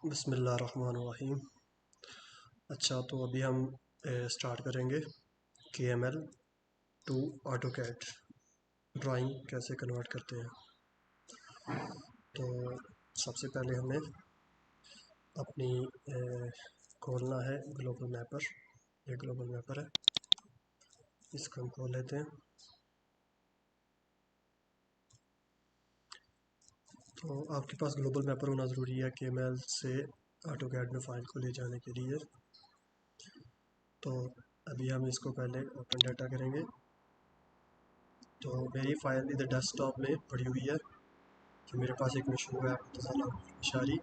बिस्मिल्लाहिर्रहमानिर्रहीम। अच्छा, तो अभी हम स्टार्ट करेंगे KML टू ऑटोकैड ड्राइंग कैसे कन्वर्ट करते हैं। तो सबसे पहले हमें अपनी खोलना है ग्लोबल मैपर। ये ग्लोबल मैपर है, इसको हम खोल लेते हैं। तो आपके पास ग्लोबल मैपर होना ज़रूरी है KML से ऑटोकैड में फ़ाइल को ले जाने के लिए। तो अभी हम इसको पहले ओपन डाटा करेंगे। तो मेरी फ़ाइल इधर डेस्कटॉप में पड़ी हुई है, तो मेरे पास एक मशहूर ऐप शारी।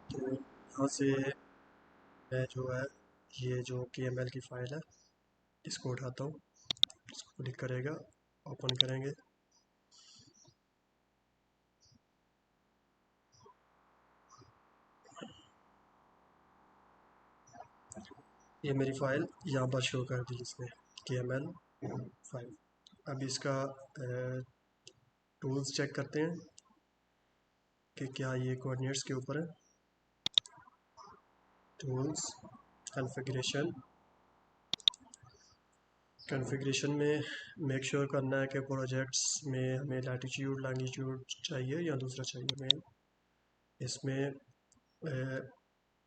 तो यहाँ से मैं जो है ये जो KML की फ़ाइल है इसको उठाता हूँ, इसको क्लिक करेगा, ओपन करेंगे। ये मेरी फ़ाइल यहाँ पर शो कर दी इसने, KML फाइल। अब इसका टूल्स चेक करते हैं कि क्या ये कोऑर्डिनेट्स के ऊपर है। Tools, configuration. कॉन्फ़िगरेशन में मेक श्योर करना है कि प्रोजेक्ट्स में हमें लैटिट्यूड लॉन्गिट्यूड चाहिए या दूसरा चाहिए। हमें इसमें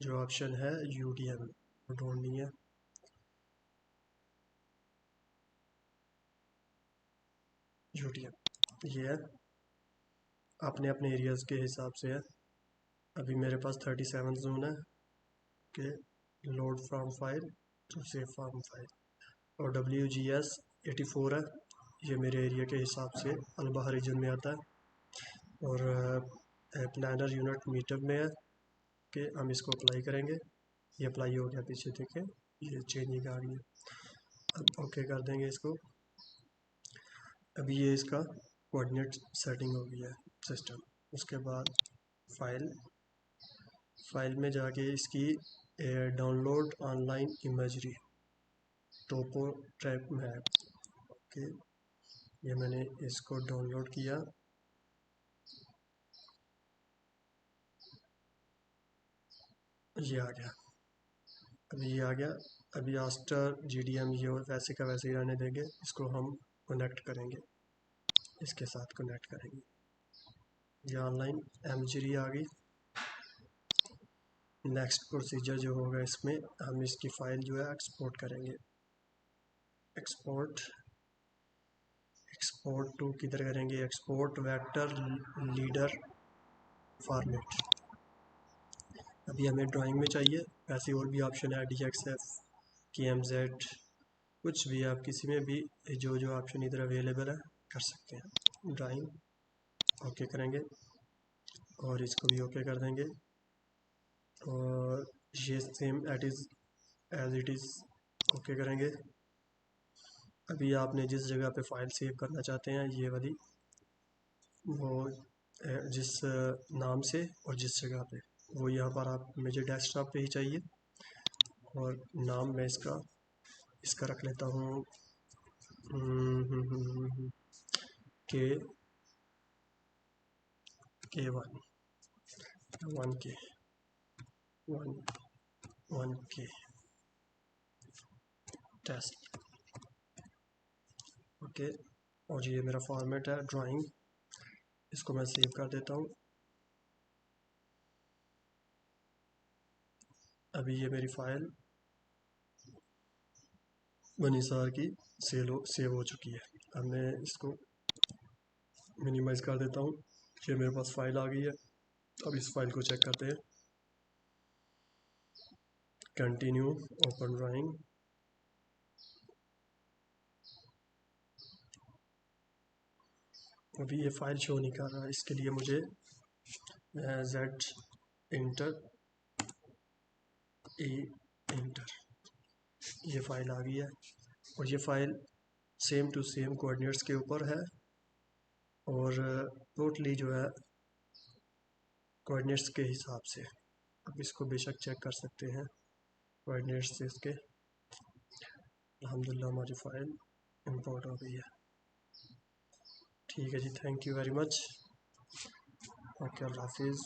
जो ऑप्शन है UDM वो ढूंढनी है। UDM ये है, अपने अपने एरियाज़ के हिसाब से है। अभी मेरे पास 37 जोन है कि load from file to save from file, और WGS 84 है, ये मेरे एरिया के हिसाब से अलबा रीजन में आता है। और प्लानर यूनिट मीटर में है कि हम इसको अप्लाई करेंगे। ये अप्लाई हो गया, पीछे देखें ये चेंजिंग आ गई है। अब ओके कर देंगे इसको। अभी ये इसका कोऑर्डिनेट सेटिंग हो गया है सिस्टम। उसके बाद फाइल में जाके इसकी download online imagery topo track map के, ये मैंने इसको डाउनलोड किया। ये आ गया, अभी ये आ गया। अभी आफ्टर GDM ये वैसे का वैसे ही रहने देंगे, इसको हम कनेक्ट करेंगे, इसके साथ कनेक्ट करेंगे। ये ऑनलाइन इमेजरी आ गई। नेक्स्ट प्रोसीजर जो होगा इसमें हम इसकी फ़ाइल जो है एक्सपोर्ट करेंगे। एक्सपोर्ट टू किधर करेंगे? Export vector leader format. अभी हमें ड्राइंग में चाहिए, वैसे और भी ऑप्शन है DXF, KMZ, कुछ भी आप किसी में भी जो जो ऑप्शन इधर अवेलेबल है कर सकते हैं। ड्राइंग ओके करेंगे और इसको भी ओके कर देंगे, और ये same as it is okay करेंगे। अभी आपने जिस जगह पे फ़ाइल सेव करना चाहते हैं ये वाली, वो जिस नाम से और जिस जगह पे, वो यहाँ पर आप मुझे डेस्कटॉप पे ही चाहिए। और नाम मैं इसका रख लेता हूँ के K1 1 के टेस्ट ओके। और ये मेरा फॉर्मेट है ड्राइंग, इसको मैं सेव कर देता हूँ। अभी ये मेरी फ़ाइल बनीसार की सेव हो चुकी है। अब मैं इसको मिनिमाइज़ कर देता हूँ। ये मेरे पास फ़ाइल आ गई है। अब इस फाइल को चेक करते हैं। Continue, open drawing. अभी ये फ़ाइल शो नहीं कर रहा, इसके लिए मुझे Z इंटर इंटर, ये फ़ाइल आ गई है। और ये file same to same coordinates के ऊपर है, और टोटली जो है कोऑर्डिनेट्स के हिसाब से। अब इसको बेशक चेक कर सकते हैं कोऑर्डिनेट्स से इसके। अल्हम्दुलिल्लाह हमारी फ़ाइल इंपोर्ट हो गई है। ठीक है जी, thank you very much. Okay, अल्लाह हाफिज़।